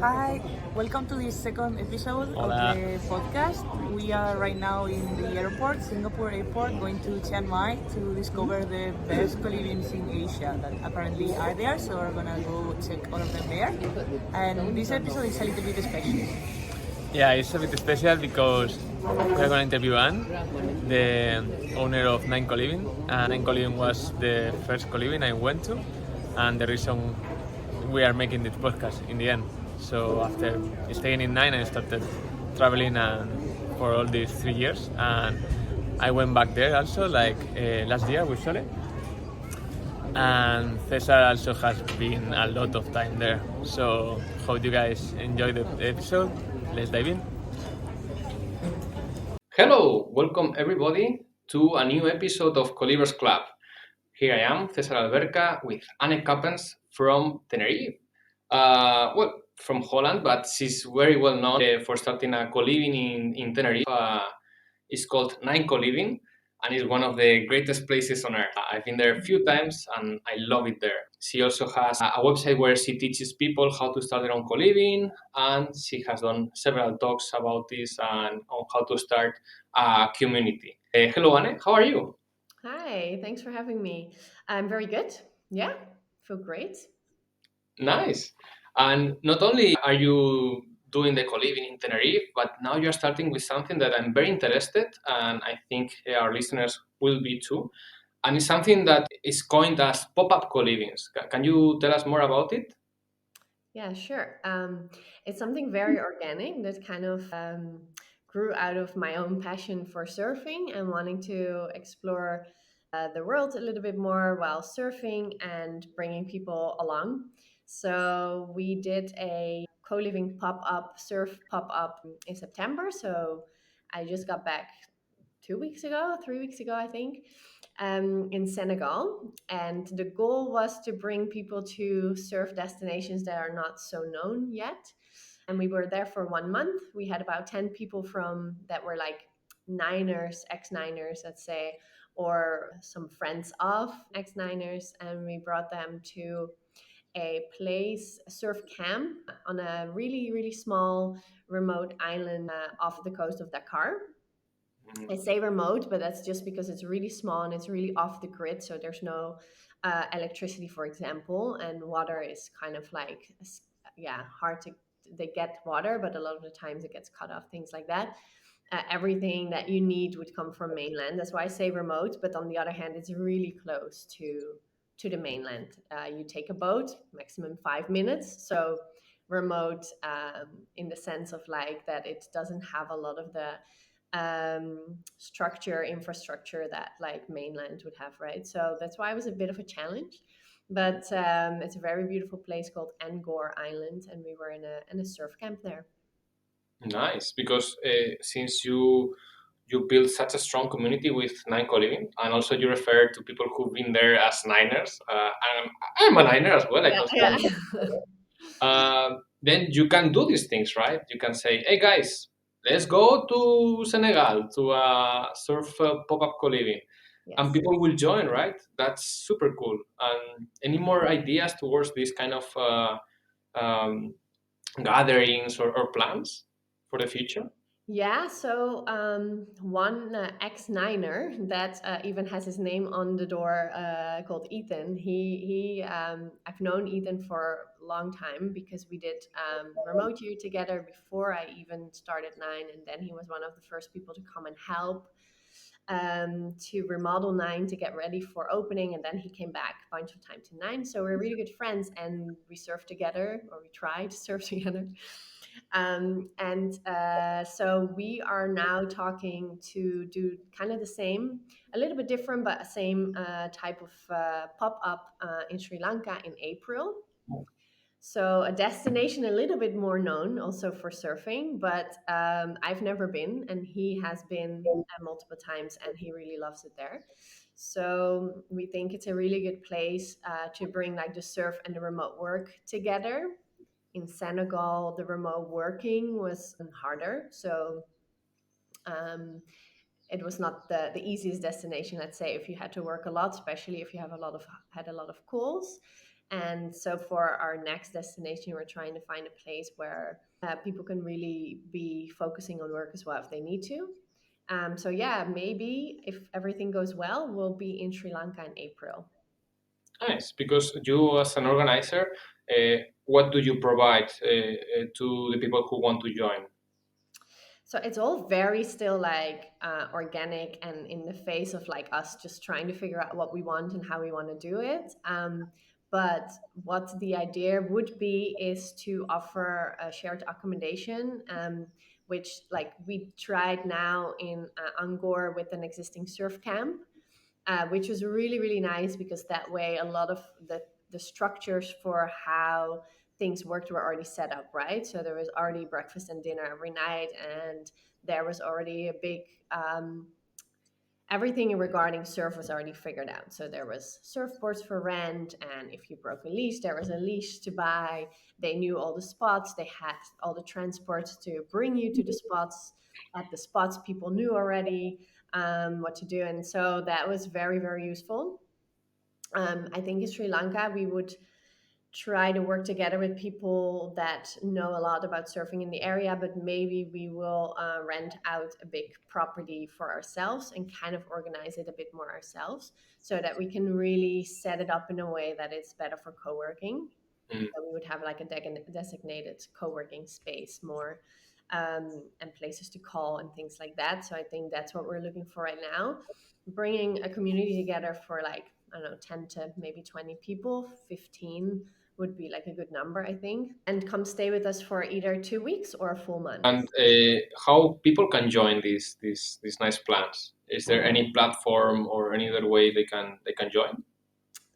Hi, welcome to this second episode Hola. of the podcast. We are right now in the airport, Singapore airport, going to Chiang Mai to discover the best colivings in Asia that apparently are there. So we're gonna go check all of them there. And this episode is a little bit special. Yeah, it's a bit special because we're going to interview Anne, the owner of Nine Coliving. Nine Coliving was the first Coliving I went to, and the reason we are making this podcast in the end. So after staying in Nine, I started traveling for all these 3 years, and I went back there also, like last year with Sole. And Cesar also has been a lot of time there. So hope you guys enjoy the episode. Let's dive in. Hello, welcome everybody to a new episode of Colivers Club. Here I am, Cesar Alberca, with Anne Kuppens from Tenerife. From Holland, but she's very well known for starting a co-living in Tenerife. It's called Nine Coliving, and it's one of the greatest places on earth. I've been there a few times, and I love it there. She also has a website where she teaches people how to start their own co-living, and she has done several talks about this and on how to start a community. Hello, Anne. How are you? Hi, thanks for having me. I'm very good. Yeah, feel great. Nice. And not only are you doing the co-living in Tenerife, but now you're starting with something that I'm very interested, and I think our listeners will be too. And it's something that is coined as pop-up co-livings. Can you tell us more about it? Yeah, sure. It's something very organic that kind of grew out of my own passion for surfing and wanting to explore the world a little bit more while surfing and bringing people along. So we did a co-living pop-up, surf pop-up in September. So I just got back 2 weeks ago, 3 weeks ago, I think, in Senegal. And the goal was to bring people to surf destinations that are not so known yet. And we were there for 1 month. We had about 10 people from that were like Niners, ex-Niners, let's say, or some friends of ex-Niners. And we brought them to a place, a surf camp on a really, really small remote island off the coast of Dakar. I say remote, but that's just because it's really small and it's really off the grid. So there's no electricity, for example, and water is kind of like, yeah, hard to. They get water, but a lot of the times it gets cut off. Things like that. Everything that you need would come from mainland. That's why I say remote. But on the other hand, it's really close to the mainland. You take a boat, maximum 5 minutes. So remote in the sense of like that it doesn't have a lot of the infrastructure that like mainland would have, right? So that's why it was a bit of a challenge. But it's a very beautiful place called Angkor Island, and we were in a surf camp there. Nice, because since you build such a strong community with Nine Co-living, and also you refer to people who've been there as Niners. I'm a Niner as well. I consider Yeah. then you can do these things, right? You can say, "Hey guys, let's go to Senegal to surf pop-up co-living," and Yes. people will join, right? That's super cool. Any more ideas towards this kind of um, gatherings or plans for the future? Yeah, so one ex-Niner that even has his name on the door called Ethan. I've known Ethan for a long time because we did remote year together before I even started Nine, and then he was one of the first people to come and help to remodel Nine to get ready for opening, and then he came back a bunch of time to Nine. So we're really good friends, and we surf together, or we try to surf together. So we are now talking to do kind of the same, a little bit different, but same type of pop up in Sri Lanka in April. So a destination a little bit more known also for surfing, but I've never been, and he has been multiple times, and he really loves it there. So we think it's a really good place to bring like the surf and the remote work together. In Senegal, the remote working was harder, so um, it was not the easiest destination. Let's say if you had to work a lot, especially if you have a lot of had a lot of calls. And so for our next destination, we're trying to find a place where people can really be focusing on work as well if they need to. So yeah, maybe if everything goes well, we'll be in Sri Lanka in April. Nice, because you as an organizer, what do you provide to the people who want to join? So it's all very still like organic and in the face of like us just trying to figure out what we want and how we want to do it. But what the idea would be is to offer a shared accommodation, which like we tried now in Angkor with an existing surf camp, which was really really nice because that way a lot of the structures for how things worked were already set up, right? So there was already breakfast and dinner every night, and there was already a big everything regarding surf was already figured out. So there was surfboards for rent, and if you broke a leash, there was a leash to buy. They knew all the spots. They had all the transports to bring you to the spots. At the spots, people knew already what to do, and so that was very very useful. I think in Sri Lanka we would try to work together with people that know a lot about surfing in the area, but maybe we will rent out a big property for ourselves and kind of organize it a bit more ourselves so that we can really set it up in a way that it's better for co-working. Mm. So we would have like a designated co-working space more, and places to call and things like that. So I think that's what we're looking for right now, bringing a community together for like, I don't know, 10 to maybe 20 people. 15 would be like a good number, I think, and come stay with us for either 2 weeks or a full month. And how people can join these nice plans? Is there any platform or any other way they can join?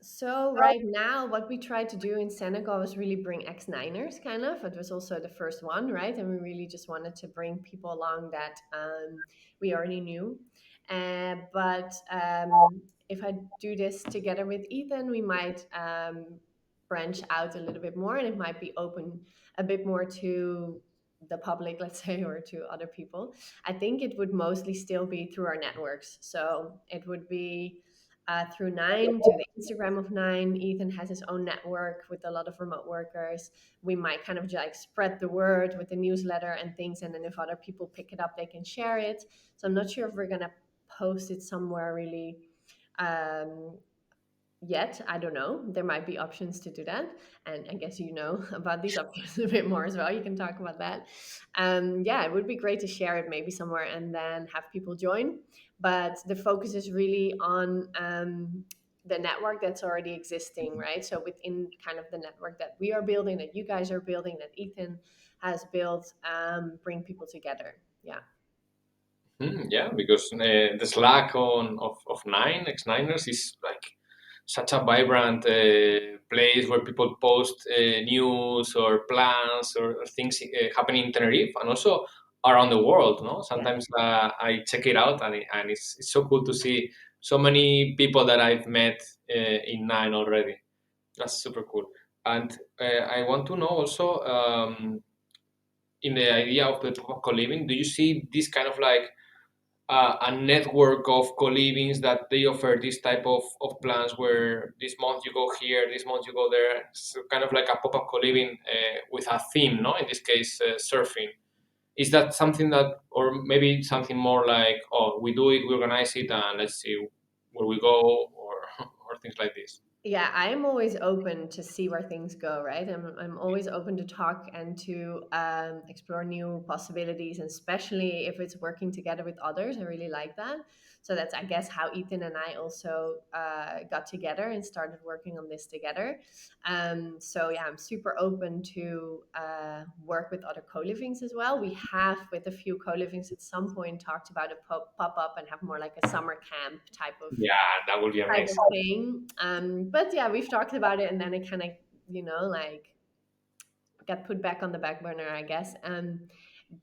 So right now, what we tried to do in Senegal was really bring ex-Niners, kind of. It was also the first one, right? And we really just wanted to bring people along that we already knew. But if I do this together with Ethan, we might branch out a little bit more, and it might be open a bit more to the public, let's say, or to other people. I think it would mostly still be through our networks. So it would be through Nine, to the Instagram of Nine. Ethan has his own network with a lot of remote workers. We might kind of like spread the word with the newsletter and things, and then if other people pick it up, they can share it. So I'm not sure if we're gonna post it somewhere really um, yet. I don't know. There might be options to do that, and I guess you know about these options a bit more as well. You can talk about that. Yeah, it would be great to share it maybe somewhere and then have people join. But the focus is really on the network that's already existing, right? So within kind of the network that we are building, that you guys are building, that Ethan has built, bring people together. Yeah. Yeah, because the Slack of Nine ex-Niners is like such a vibrant place where people post news or plans or things happening in Tenerife and also around the world. No, Yeah. sometimes I check it out and it's so cool to see so many people that I've met in Nine already. That's super cool. And I want to know also in the idea of the co-living, do you see this kind of like a network of co-livings that they offer this type of plans where this month you go here, this month you go there. So kind of like a pop-up co-living with a theme, no? In this case, surfing. Is that something that, or maybe something more like, oh, we do it, we organize it, and let's see where we go, or or things like this? Yeah, I'm always open to see where things go, right? I'm always open to talk and to explore new possibilities, and especially if it's working together with others. I really like that. So that's, I guess, how Ethan and I also got together and started working on this together. So yeah, I'm super open to work with other co-livings as well. We have with a few co-livings at some point talked about a pop up and have more like a summer camp Yeah, that would be type of amazing. thing. But yeah, we've talked about it, and then it kind of, like got put back on the back burner, I guess,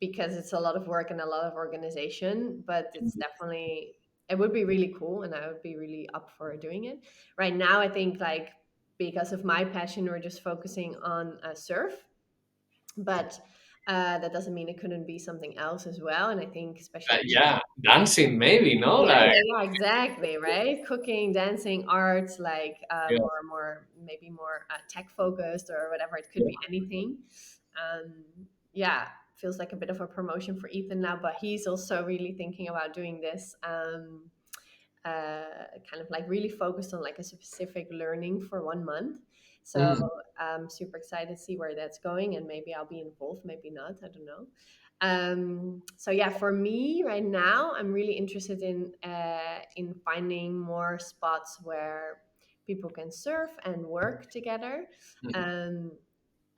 because it's a lot of work and a lot of organization. But it's definitely, it would be really cool, and I would be really up for doing it. Right now, I think like because of my passion, we're just focusing on surf, but That doesn't mean it couldn't be something else as well. And I think especially Yeah, dancing maybe, no? yeah, Like, yeah, exactly, right? Cooking, dancing, arts, like yeah. maybe more tech focused or whatever. It could be anything. Um, yeah, feels like a bit of a promotion for Ethan now, but he's also really thinking about doing this. Kind of like really focused on like a specific learning for 1 month. So Mm, I'm super excited to see where that's going, and maybe I'll be involved, maybe not. I don't know. So yeah, for me right now, I'm really interested in finding more spots where people can surf and work together. mm. Um,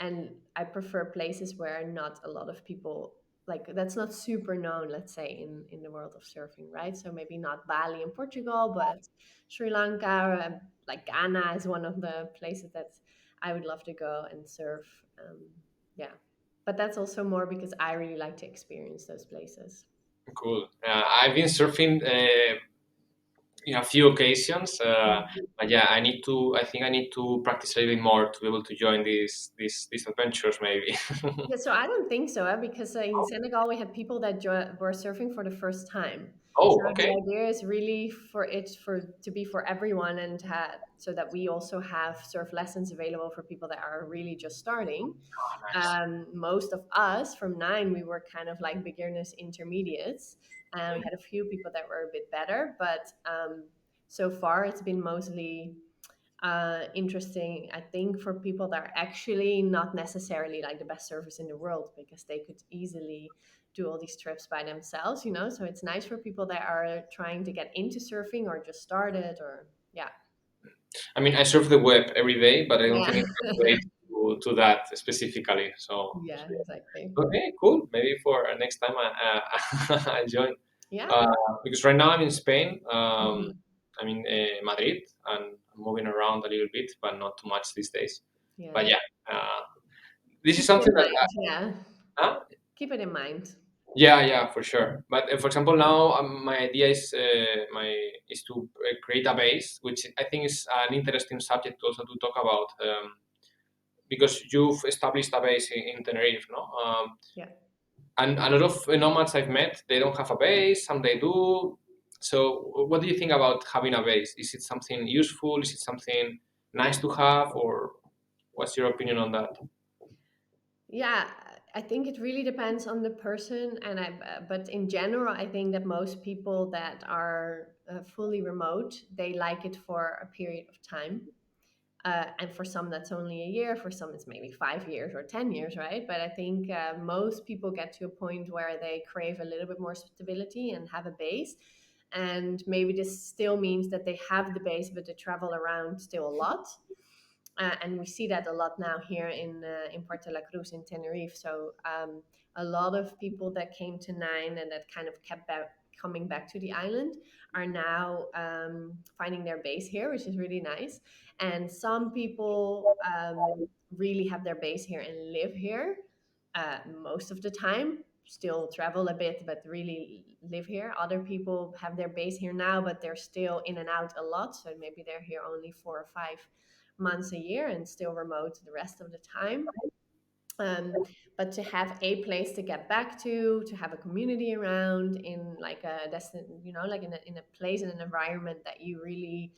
and I prefer places where not a lot of people like that's not super known, let's say, in the world of surfing, right? So maybe not Bali in Portugal, but Sri Lanka, like Ghana is one of the places that I would love to go and surf. Yeah, but that's also more because I really like to experience those places. Cool. I've been surfing in a few occasions, but yeah, I think I need to practice a little bit more to be able to join these adventures, maybe. Yeah, so I don't think so, because in Senegal we had people that were surfing for the first time. So Oh, the okay. idea is really for it for to be for everyone, and so that we also have surf lessons available for people that are really just starting. Oh, nice. Most of us from Nine, we were kind of like beginners intermediates, and we had a few people that were a bit better, but so far it's been mostly interesting, I think, for people that are actually not necessarily like the best surfers in the world, because they could easily do all these trips by themselves, you know. So it's nice for people that are trying to get into surfing or just started, or yeah. I mean, I surf the web every day, but I don't think Yeah. it's related to that specifically. So, Yeah, exactly. okay, cool. Maybe for next time I join. Yeah. Uh, because right now I'm in Spain. Mhm. I'm in Madrid, and I'm moving around a little bit, but not too much these days. But Yeah. yeah, this is Keep it in something that. mind. Yeah. Huh? Keep it in mind. Yeah, yeah, for sure. But for example, now my idea is to create a base, which I think is an interesting subject also to talk about, because you've established a base in Tenerife, no? Yeah. And a lot of nomads I've met, they don't have a base. Some they do. So, what do you think about having a base? Is it something useful? Is it something nice to have, or what's your opinion on that? Yeah, I think it really depends on the person, and but in general, I think that most people that are fully remote, they like it for a period of time. And for some, that's only a year. For some, it's maybe 5 years or 10 years, right? But I think most people get to a point where they crave a little bit more stability and have a base. And maybe this still means that they have the base, but they travel around still a lot. And we see that a lot now here in Puerto La Cruz in Tenerife. So a lot of people that came to Nine and that kind of kept coming back to the island are now finding their base here, which is really nice. And some people really have their base here and live here most of the time. Still travel a bit, but really live here. Other people have their base here now, but they're still in and out a lot. So maybe they're here only 4 or 5 months a year and still remote the rest of the time. But to have a place to get back to have a community around in like a like in a place, in an environment that you really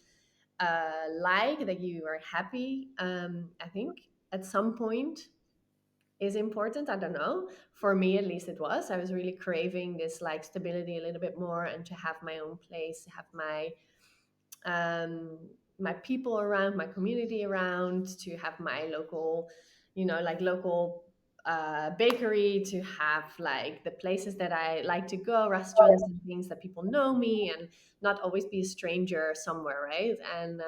like, that you are happy, I think at some point is important. I don't know. For me, at least, it was. I was really craving this like stability a little bit more, and to have my own place, to have um, my people around, my community around, to have my local, like local bakery, to have like the places that I like to go, restaurants and things that people know me, and not always be a stranger somewhere, right? And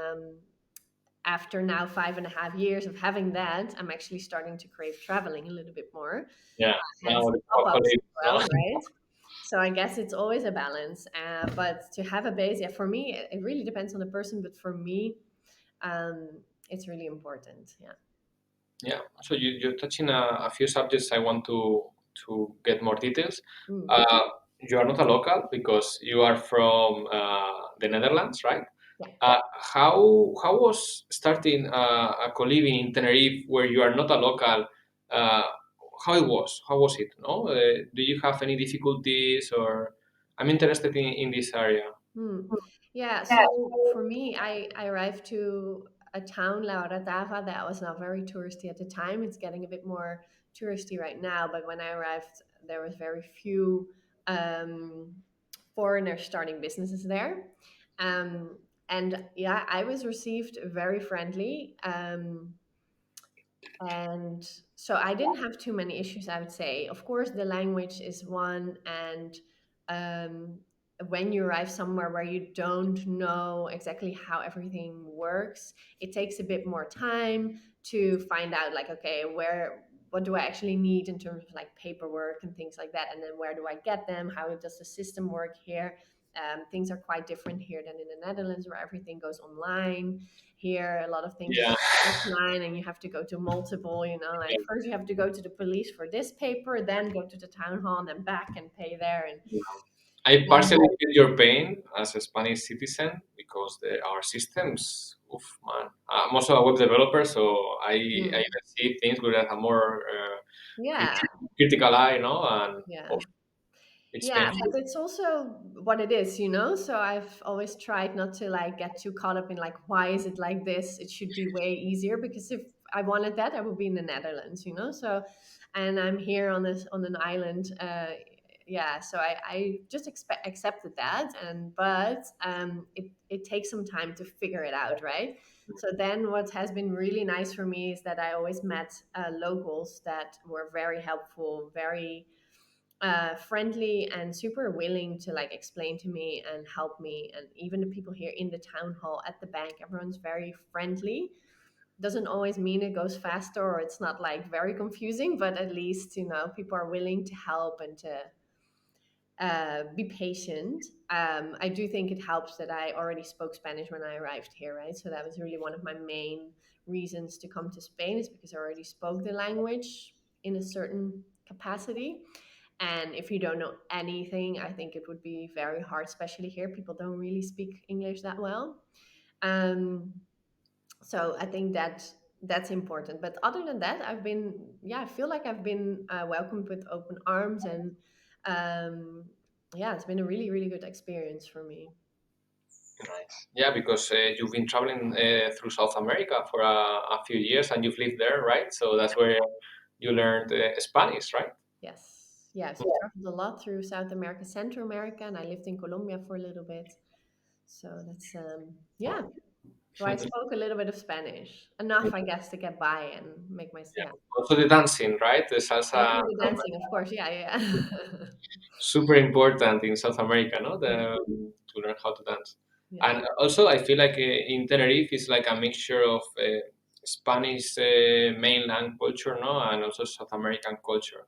after now 5.5 years of having that, I'm actually starting to crave traveling a little bit more, Yeah, now hence the pop-ups as apocalypse, well, no? right? So I guess it's always a balance. But to have a base, yeah, for me, it really depends on the person. But for me, um, it's really important. Yeah. Yeah. So you're touching a few subjects I want to get more details. Mm. Uh, you are not a local because you are from the Netherlands, right? Yeah. How was starting a co-living in Tenerife where you are not a local? Uh, how it was. How was it? No, do you have any difficulties, or I'm interested in this area. Hmm. Yeah, so for me, I arrived to a town, Laura Dava, that was not very touristy at the time. It's getting a bit more touristy right now, but when I arrived, there was very few um, foreigners starting businesses there. Um, and yeah, I was received very friendly. And so I didn't have too many issues, I would say. Of course, the language is one, and um, when you arrive somewhere where you don't know exactly how everything works, it takes a bit more time to find out, like, okay, what do I actually need in terms of like paperwork and things like that, and then where do I get them? How does the system work here? Things are quite different here than in the Netherlands, where everything goes online. Here, a lot of things Yeah, offline, and you have to go to multiple, like first you have to go to the police for this paper, then go to the town hall, and then back and pay there. And I um, partially feel your pain as a Spanish citizen because our systems, oof, man. I'm also a web developer, so I mm, even see things with a more yeah, critical eye, no, and yeah. it's Yeah, painful. but it's also what it is. So I've always tried not to like get too caught up in like, why is it like this? It should be way easier, because if I wanted that, I would be in the Netherlands. So, and I'm here on an island. Yeah, so I just accepted that, but it takes some time to figure it out, right? So then what has been really nice for me is that I always met locals that were very helpful, very friendly, and super willing to like explain to me and help me. And even the people here in the town hall, at the bank, everyone's very friendly. Doesn't always mean it goes faster or it's not like very confusing, but at least people are willing to help and to be patient. I do think it helps that I already spoke Spanish when I arrived here, right? So that was really one of my main reasons to come to Spain, is because I already spoke the language in a certain capacity. And if you don't know anything, I think it would be very hard, especially here. People don't really speak English that well. Um, so I think that's important. But other than that, I feel like I've been welcomed with open arms, and um, yeah, it's been a really, really good experience for me. Nice. Yeah, because you've been traveling through South America for a few years, and you've lived there, right? So that's where you learned Spanish, right? Yes, yes, I've traveled a lot through South America, Central America, and I lived in Colombia for a little bit. So that's yeah. So I spoke a little bit of Spanish, enough, I guess, to get by and make my Yeah. yeah. Also the dancing, right? The Also salsa, the dancing, of course. Yeah, yeah, super important in South America, no? yeah, To learn how to dance. yeah. And also, I feel like in Tenerife is like a mixture of Spanish mainland culture, no, and also South American culture.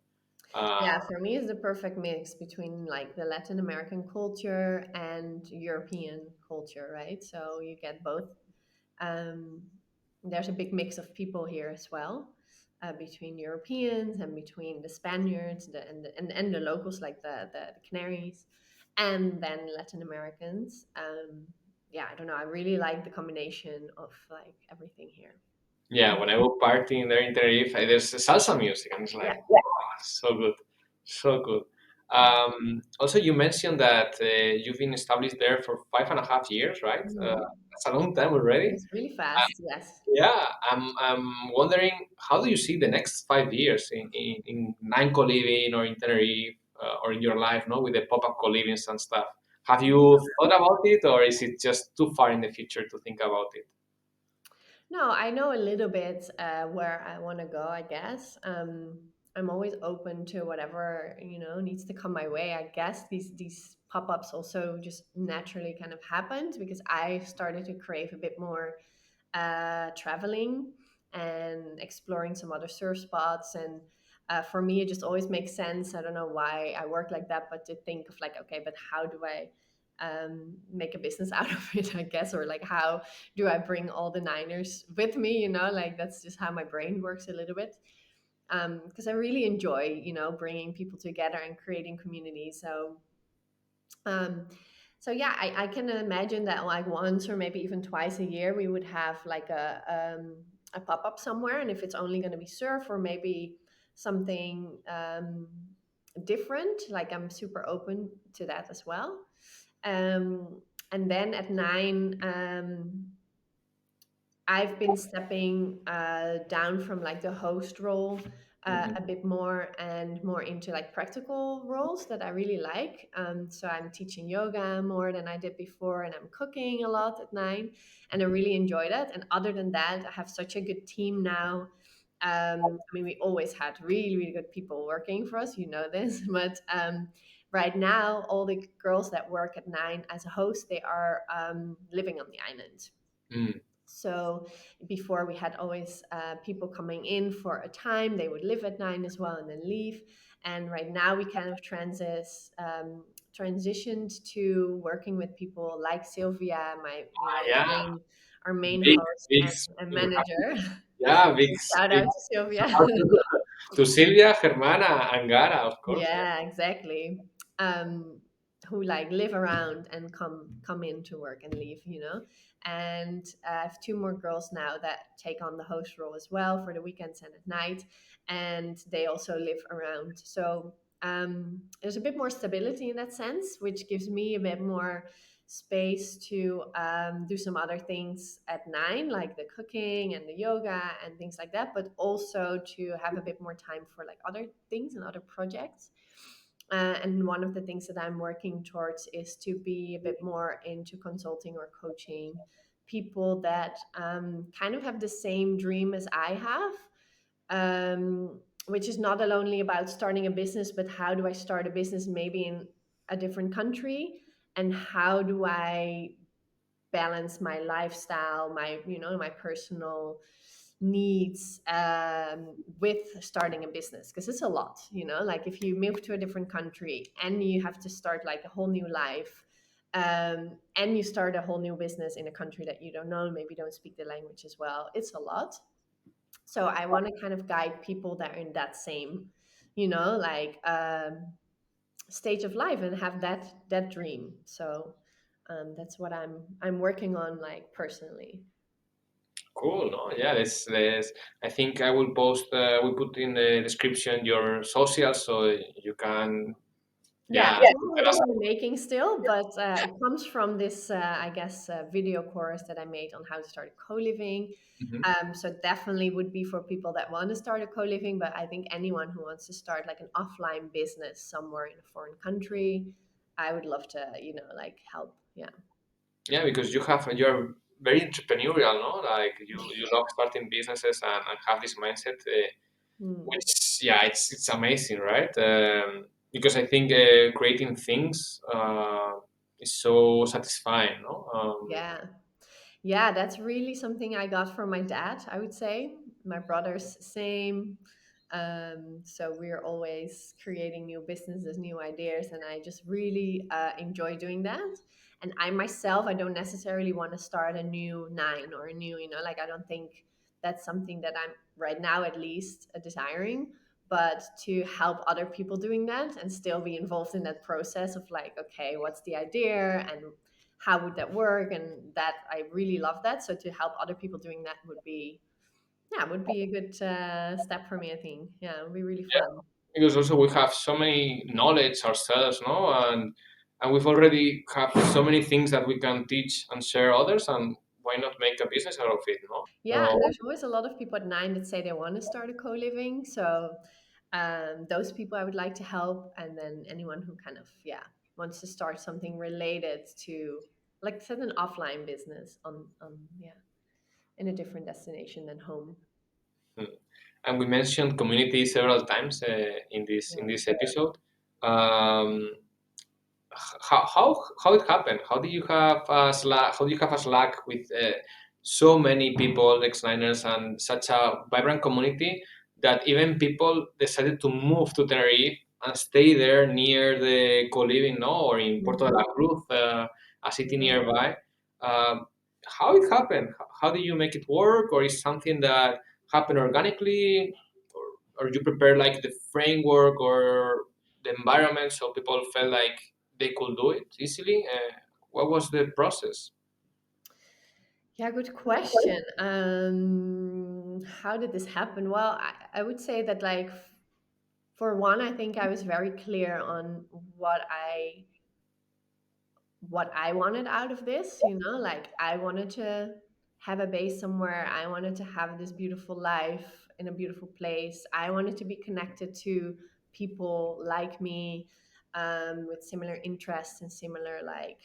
Uh, Yeah, for me, it's the perfect mix between like the Latin American culture and European culture, right? So you get both. Um, there's a big mix of people here as well, between Europeans and between the Spaniards, and the locals, like the Canaries, and then Latin Americans. Yeah, I don't know. I really like the combination of like everything here. yeah, when I go partying there in Tenerife, there's salsa music, and it's Yeah, like, wow, so good, so good. Also, you mentioned that you've been established there for 5.5 years, right? Mhm. That's a long time already. It's really fast. Yes. Yeah, I'm wondering, how do you see the next 5 years in Nine Coliving or in Tenerife or in your life, no, with the pop-up colivings and stuff? Have you thought about it, or is it just too far in the future to think about it? No, I know a little bit where I want to go, I guess. I'm always open to whatever, needs to come my way. I guess these pop-ups also just naturally kind of happened because I started to crave a bit more traveling and exploring some other surf spots. And for me, it just always makes sense. I don't know why I work like that, but to think of like, okay, but how do I make a business out of it, I guess, or like how do I bring all the Niners with me? Like that's just how my brain works a little bit. Because I really enjoy, bringing people together and creating community. Um, so yeah, I can imagine that like once or maybe even twice a year we would have like a pop up somewhere, and if it's only going to be surf or maybe something different. Like I'm super open to that as well. And then at Nine, I've been stepping down from like the host role a bit more and more into like practical roles that I really like. So I'm teaching yoga more than I did before, and I'm cooking a lot at Nine, and I really enjoy that. And other than that, I have such a good team now. I mean, we always had really, really good people working for us, you know this, but right now, all the girls that work at Nine as a host, they are living on the island. Mm. So before we had always people coming in for a time, they would live at Nine as well and then leave. And right now we kind of transitioned to working with people like Sylvia, my Yeah, our main big, host big, and manager. yeah, big, Shout big out to Sylvia. to Silvia, Germana, Angara, of course. Yeah, exactly. Um, who like live around and come in to work and leave, you know. And I have two more girls now that take on the host role as well for the weekends and at night, and they also live around. So there's a bit more stability in that sense, which gives me a bit more space to do some other things at Nine, like the cooking and the yoga and things like that, but also to have a bit more time for like other things and other projects. And one of the things that I'm working towards is to be a bit more into consulting or coaching people that kind of have the same dream as I have, which is not only about starting a business, but how do I start a business maybe in a different country, and how do I balance my lifestyle, my personal needs with starting a business, because it's a lot, like if you move to a different country and you have to start like a whole new life, and you start a whole new business in a country that you don't know, maybe don't speak the language as well, it's a lot. So I want to kind of guide people that are in that same, like stage of life and have that dream. So that's what I'm working on, like personally. Cool, no? Yeah, let's. I think I will post. We put in the description your socials so you can. Yeah, Yeah. it's all a Tell little us. in the making still, but it comes from this, I guess, video course that I made on how to start a co-living. Mhm. So definitely would be for people that want to start a co-living, but I think anyone who wants to start like an offline business somewhere in a foreign country, I would love to, like help. Yeah. Yeah, because you're very entrepreneurial, no? Like you love starting businesses and have this mindset, Hmm. which yeah, it's amazing, right? Because I think creating things is so satisfying, no? Yeah. Yeah, that's really something I got from my dad, I would say. My brother's same. So we're always creating new businesses, new ideas, and I just really enjoy doing that. And I myself, I don't necessarily want to start a new Nine or a new, like I don't think that's something that I'm right now at least desiring. But to help other people doing that and still be involved in that process of like, okay, what's the idea and how would that work, and that I really love that. So to help other people doing that would be a good step for me, I think. Yeah, it would be really Yeah, fun. because also we have so many knowledge ourselves, no? And we've already have so many things that we can teach and share others, and why not make a business out of it, Yeah, no? and there's always a lot of people at Nine that say they want to start a co-living, so those people I would like to help, and then anyone who kind of wants to start something related to, like I said, an offline business on in a different destination than home. Mm. And we mentioned community several times in Yeah. this episode. Um, how it happened? How do you have a Slack? How do you have a Slack with so many people, ex-liners, and such a vibrant community that even people decided to move to Tenerife and stay there near the co-living, no, or in Puerto de Mhm. la Cruz, a city Yeah. nearby. Um, how it happened? How do you make it work, or is something that happened organically, or you prepare like the framework or the environment so people felt like they could do it easily? What was the process? Yeah, good question. How did this happen? Well, I would say that like for one, I think I was very clear on what I wanted out of this, like I wanted to have a base somewhere. I wanted to have this beautiful life in a beautiful place. I wanted to be connected to people like me, with similar interests and similar like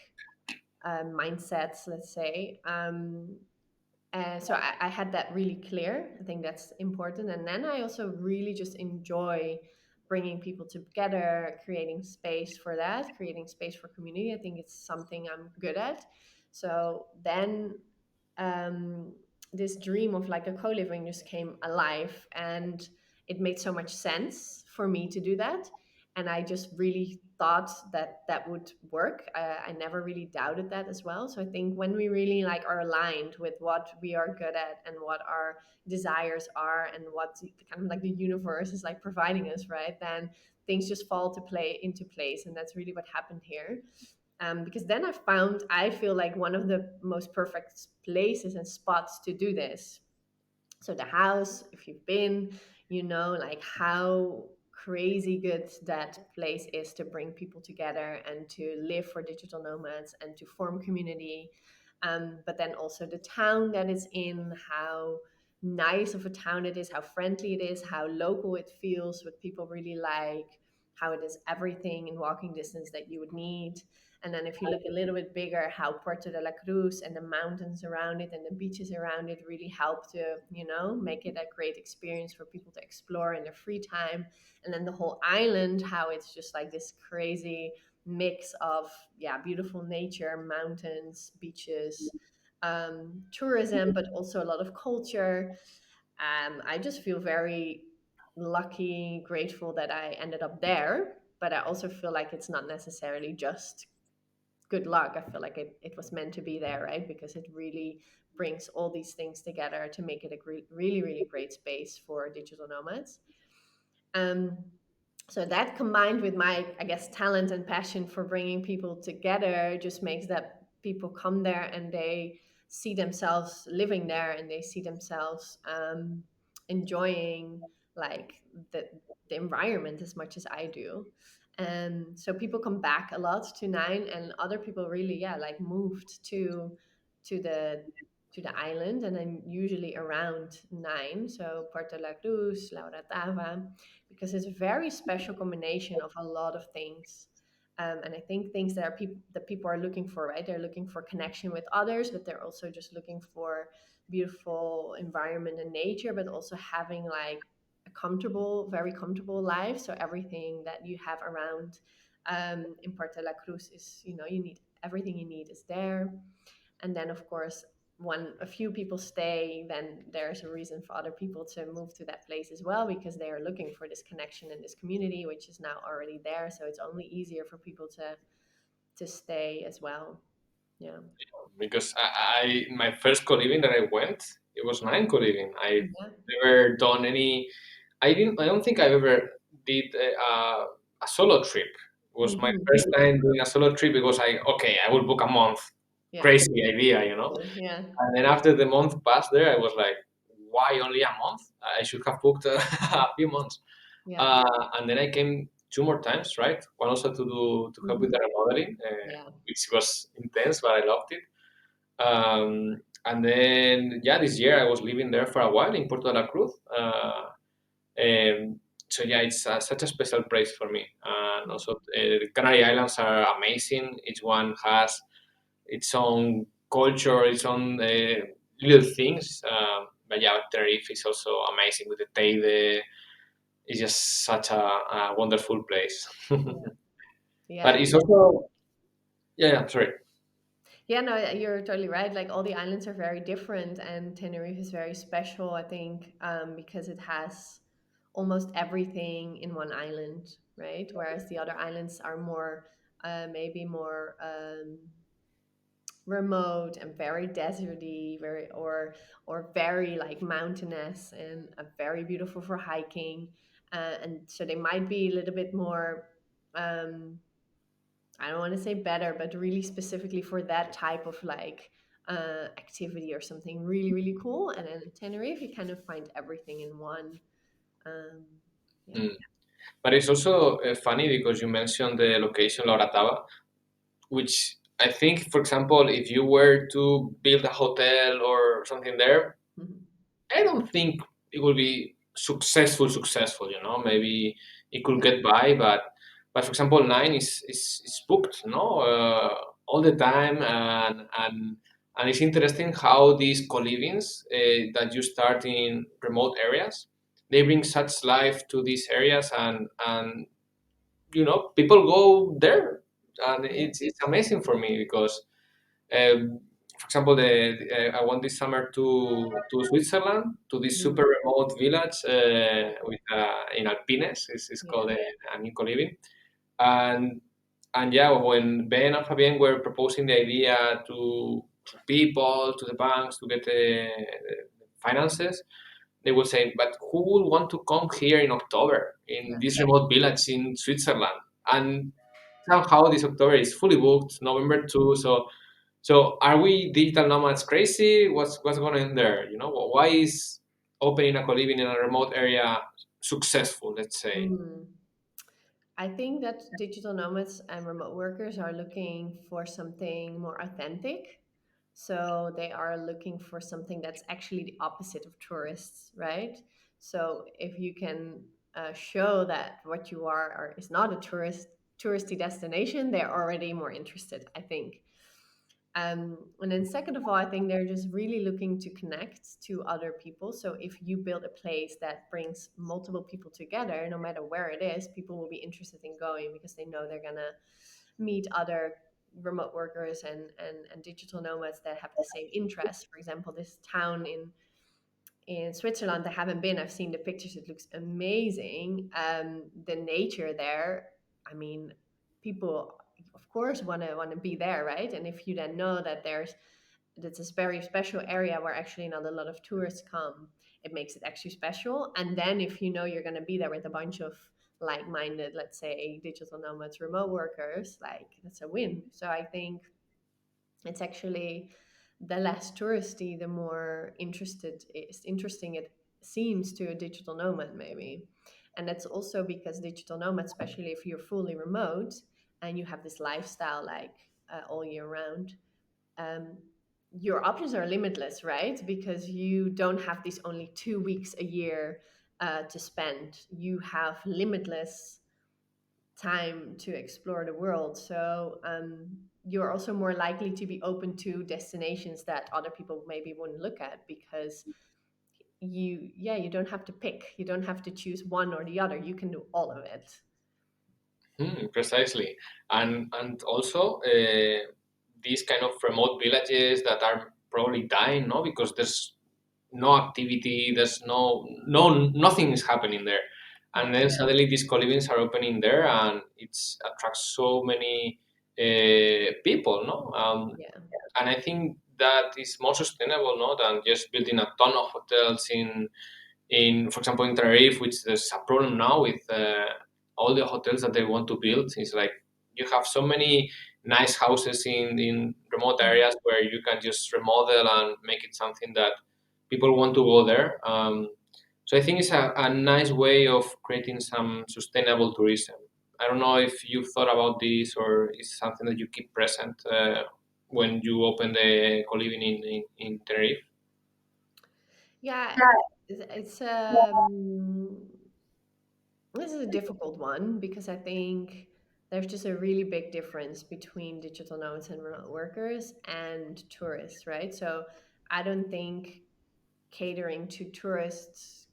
mindsets, let's say. So I had that really clear. I think that's important. And then I also really just enjoy bringing people together, creating space for that, creating space for community. I think it's something I'm good at. So then um, this dream of like a co-living just came alive, and it made so much sense for me to do that. And I just really thought that that would work. I never really doubted that as well. So I think when we really like are aligned with what we are good at and what our desires are and what kind of like the universe is like providing us, right, then things just fall to play into place. And that's really what happened here. Because then I feel like one of the most perfect places and spots to do this. So the house, if you've been, like how crazy good that place is to bring people together and to live for digital nomads and to form community. But then also the town that it's in, how nice of a town it is, how friendly it is, how local it feels, what people really like, how it is everything in walking distance that you would need. And then if you look a little bit bigger, how Puerto de la Cruz and the mountains around it and the beaches around it really help to, make it a great experience for people to explore in their free time. And then the whole island, how it's just like this crazy mix of, yeah, beautiful nature, mountains, beaches, tourism, but also a lot of culture. I just feel very lucky, grateful that I ended up there. But I also feel like it's not necessarily just good luck. I feel like it was meant to be there, right? Because it really brings all these things together to make it a really, really great space for digital nomads. Um, so that combined with my, I guess, talent and passion for bringing people together just makes that people come there and they see themselves living there and they see themselves enjoying like the, the environment as much as I do. And so people come back a lot to Nine, and other people really, yeah, like moved to the to the island, and then usually around Nine, so Puerto La Cruz, Laura Tava, because it's a very special combination of a lot of things. And I think things that people are looking for, right? They're looking for connection with others, but they're also just looking for beautiful environment and nature, but also having like a comfortable, very comfortable life. So everything that you have around in Puerto La Cruz is, you need everything you need is there. And then of course, when a few people stay, then there's a reason for other people to move to that place as well, because they are looking for this connection and this community, which is now already there. So it's only easier for people to stay as well. Yeah. Because I my first co-living that I went, it was Nine Coliving. I've Yeah. never done any. I don't think I ever did a solo trip. It was my Hmm. first time doing a solo trip because I will book a month. Yeah. Crazy idea. Yeah. And then after the month passed there, I was like, why only a month? I should have booked a few months. Yeah. And then I came two more times, right? One also to help with Hmm. the remodeling, Yeah. which was intense, but I loved it. And then, yeah, this year I was living there for a while in Puerto de la Cruz. Um, so yeah, it's such a special place for me. And also, the Canary Islands are amazing. Each one has its own culture, its own little things. But yeah, Tenerife is also amazing with the Teide. It's just such a wonderful place. Yeah. But Yeah. it's also, yeah, sorry. Yeah, no, you're totally right. Like all the islands are very different, and Tenerife is very special, I think, because it has almost everything in one island, right? Whereas the other islands are more, maybe more remote and very deserty, very or very like mountainous and very beautiful for hiking, and so they might be a little bit more. I don't want to say better, but really specifically for that type of like activity or something really, really cool. And then in Tenerife, you kind of find everything in one. Um, yeah. Mm. But it's also funny because you mentioned the location Loratava, which I think, for example, if you were to build a hotel or something there, Mhm. I don't think it will be successful. Maybe it could Yeah. get by, but for example, Nine is booked, all the time, and it's interesting how these co-livings that you start in remote areas, they bring such life to these areas, and people go there, and Yeah. it's amazing for me because um, for example, I went this summer to Switzerland, to this super Mhm. remote village in Alpines. It's Yeah. called Nine Coliving. And and yeah, when Ben and Fabienne were proposing the idea to people, to the banks, to get the finances, they would say, "But who would want to come here in October in Yeah. this remote village in Switzerland?" And somehow this October is fully booked, November too. So are we digital nomads crazy? What's going on there? Why is opening a co-living in a remote area successful? Let's say. Mm. I think that digital nomads and remote workers are looking for something more authentic. So they are looking for something that's actually the opposite of tourists, right? So if you can show that what you are is not a touristy destination, they're already more interested, I think. And then second of all, I think they're just really looking to connect to other people. So if you build a place that brings multiple people together, no matter where it is, people will be interested in going because they know they're gonna meet other remote workers and digital nomads that have the same interests. For example, this town in Switzerland, I haven't been. I've seen the pictures. It looks amazing. The nature there. I mean, people, of course, wanna be there, right? And if you then know that that's this very special area where actually not a lot of tourists come, it makes it actually special. And then if you know you're gonna be there with a bunch of like-minded, let's say, digital nomads, remote workers, like that's a win. So I think it's actually the less touristy, the more interesting it seems to a digital nomad, maybe. And that's also because digital nomads, especially if you're fully remote and you have this lifestyle like all year round, um, your options are limitless, right? Because you don't have these only 2 weeks a year to spend. You have limitless time to explore the world. So you're also more likely to be open to destinations that other people maybe wouldn't look at because you don't have to pick. You don't have to choose one or the other. You can do all of it. Precisely, and also these kind of remote villages that are probably dying, no, because there's no activity, there's nothing is happening there, and Yeah, then suddenly these co-livings are opening there, and it's attracts so many people, no, yeah, and I think that is more sustainable, no, than just building a ton of hotels in, for example, in Tenerife, which there's a problem now with all the hotels that they want to build. It's like you have so many nice houses in remote Mhm. areas where you can just remodel and make it something that people want to go there. So I think it's a nice way of creating some sustainable tourism. I don't know if you've thought about this or is something that you keep present when you open the co-living in Tenerife. yeah. It's this is a difficult one because I think there's just a really big difference between digital nomads and remote workers and tourists, right? So I don't think catering to tourists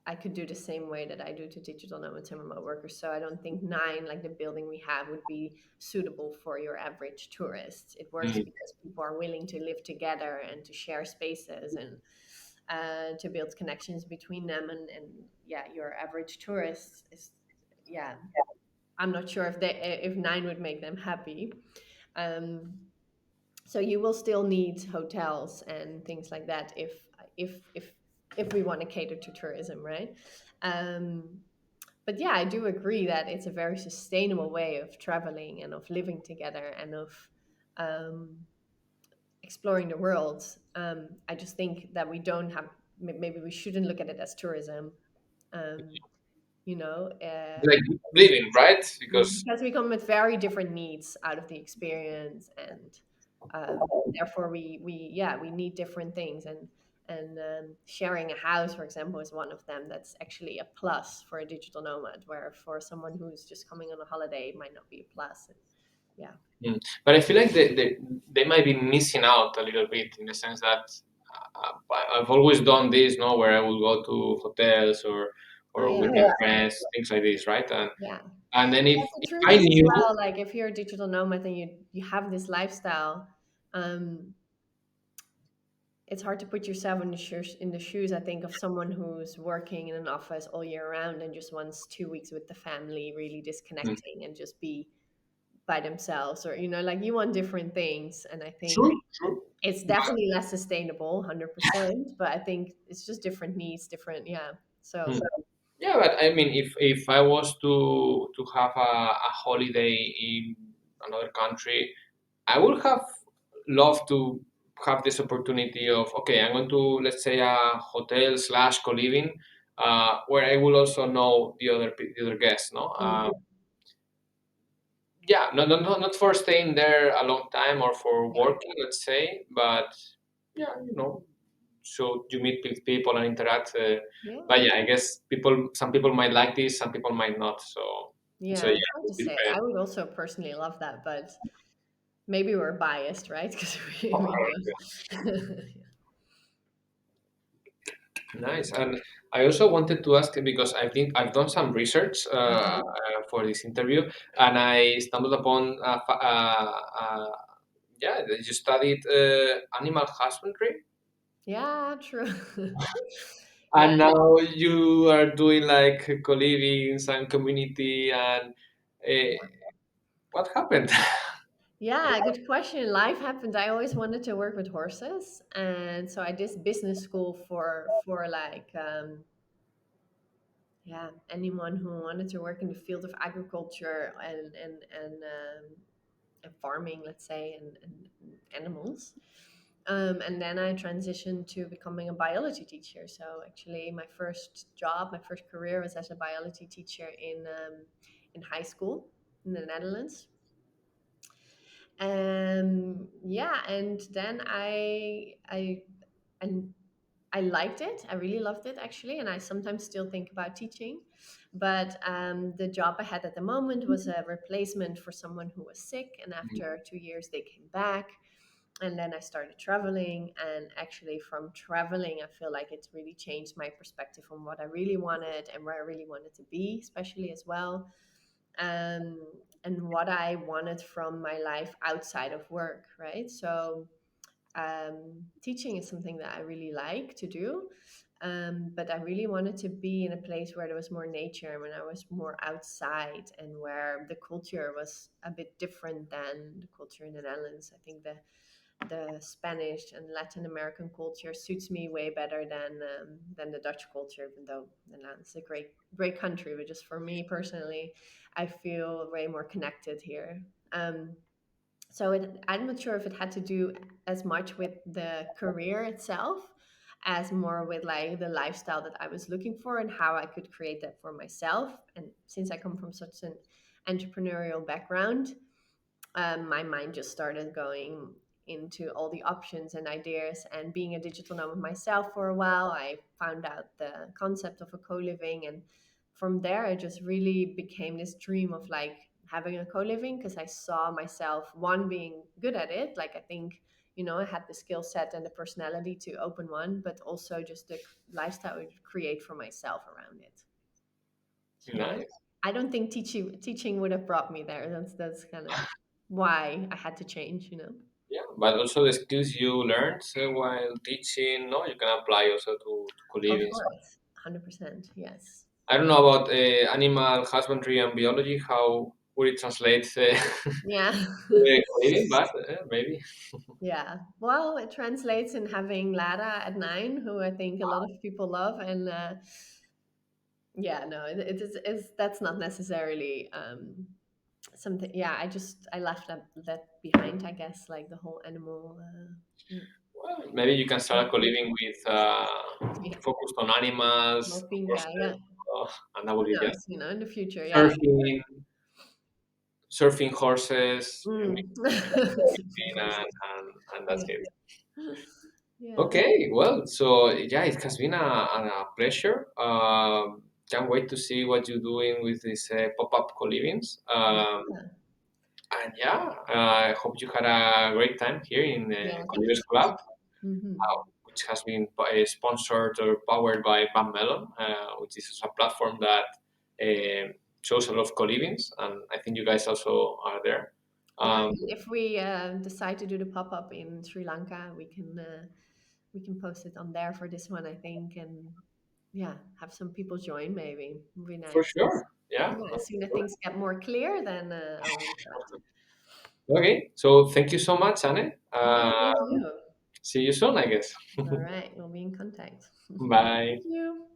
I could do the same way that I do to digital nomads and remote workers. So I don't think Nine, like the building we have, would be suitable for your average tourist. It works Mm. because people are willing to live together and to share spaces and to build connections between them. And yeah, your average tourist is, yeah, I'm not sure if Nine would make them happy. Um, so you will still need hotels and things like that if if if we want to cater to tourism, right? um but yeah, I do agree that it's a very sustainable way of traveling and of living together and of um exploring the world. I just think that we don't have maybe we shouldn't look at it as tourism. um you know, Like living, right? Because because we come with very different needs out of the experience, and therefore we need different things, and sharing a house, for example, is one of them. That's actually a plus for a digital nomad, where for someone who's just coming on a holiday, it might not be a plus. And, yeah. Mm. But I feel like they might be missing out a little bit in the sense that I've always done this, no, where I will go to hotels Oh or with yeah. my friends, things like this, right? Yeah. And then But the if truth I is as knew, well, like if you're a digital nomad and you have this lifestyle, um, it's hard to put yourself in the shoes, I think, of someone who's working in an office all year round and just wants 2 weeks with the family, really mm, disconnecting and just be by themselves, or like you want different things. And I think true, true. it's definitely less sustainable, 100%. But I think it's just different needs, different, yeah. Mm. So Yeah, but I mean, if I was to have a holiday in another country, I would have loved to have this opportunity of, okay, I'm going to, let's say, a hotel slash co-living, where I will also know the other guests, no? Yeah, not for staying there a long time or for yeah, working, let's say, but yeah, so you meet with people and interact. yeah, But yeah, I guess some people might like this, some people might not. So yeah, yeah, it's hard to it say. I depends. would also personally love that, but maybe we're biased, right? Because we know. Nice. And I also wanted to ask because I think I've done some research for this interview, and I stumbled upon yeah, that you studied animal husbandry, Yeah, true. Yeah, and now you are doing like co-livings and community, and uh, what happened? yeah, good question. Life happened. I always wanted to work with horses, and so I did business school for like yeah, anyone who wanted to work in the field of agriculture and farming, let's say, and animals. And then I transitioned to becoming a biology teacher. So actually, my first job, my first career was as a biology teacher in high school in the Netherlands. Yeah, and then and I liked it. I really loved it actually, and I sometimes still think about teaching. But the job I had at the moment was a replacement for someone who was sick, and after 2 years they came back, and then I started traveling. And actually, from traveling, I feel like it's really changed my perspective on what I really wanted and where I really wanted to be, especially as well, um, and what I wanted from my life outside of work, right? So teaching is something that I really like to do. But I really wanted to be in a place where there was more nature and when I was more outside and where the culture was a bit different than the culture in the Netherlands. I think the Spanish and Latin American culture suits me way better than the Dutch culture, even though the Netherlands is a great country. But just for me personally, I feel way more connected here. So I'm not sure if it had to do as much with the career itself as more with like the lifestyle that I was looking for and how I could create that for myself. And since I come from such an entrepreneurial background, my mind just started going into all the options and ideas. And being a digital nomad myself for a while, I found out the concept of a co-living, and from there it just really became this dream of like having a co-living, because I saw myself one being good at it. Like I think, I had the skill set and the personality to open one, but also just the lifestyle I would create for myself around it. So Nice. I don't think teaching would have brought me there. That's kind of why I had to change. Yeah, but also the skills you learned while teaching, no, you can apply also to Of co-living. course, 100%. Yes. I don't know about animal husbandry and biology, how would it translate Yeah. to co-living, but maybe. Yeah. Well, it translates in having Lara at 9, who I think a lot of people love, and yeah, no, it's that's not necessarily something. Yeah, I left that behind. I guess like the whole animal. Well, maybe you can start a co-living with Yeah, focused on animals, more of course, finca. Yeah. and that would Who be just knows? In the future, yeah. surfing, surfing horses, Mm. and that's Yeah. it. Yeah. Okay, well, so yeah, it has been a pleasure. Can't wait to see what you're doing with these pop-up co-livings. Yeah. And yeah, I hope you had a great time here in the Yeah. Thank you Colivers so much. Club, Hmm. which has been sponsored or powered by Van Melon, which is a platform that shows a lot of co-livings, and I think you guys also are there. Yeah, Um, and if we decide to do the pop up in Sri Lanka, we can post it on there for this one, I think, and yeah, have some people join. Maybe would be for nice. sure, yeah. Yeah, as soon as things get more clear, then I'll reach out. Okay, so thank you so much, Anne. Yeah, thank you. See you soon, I guess. All right, we'll be in contact. Bye. Thank you.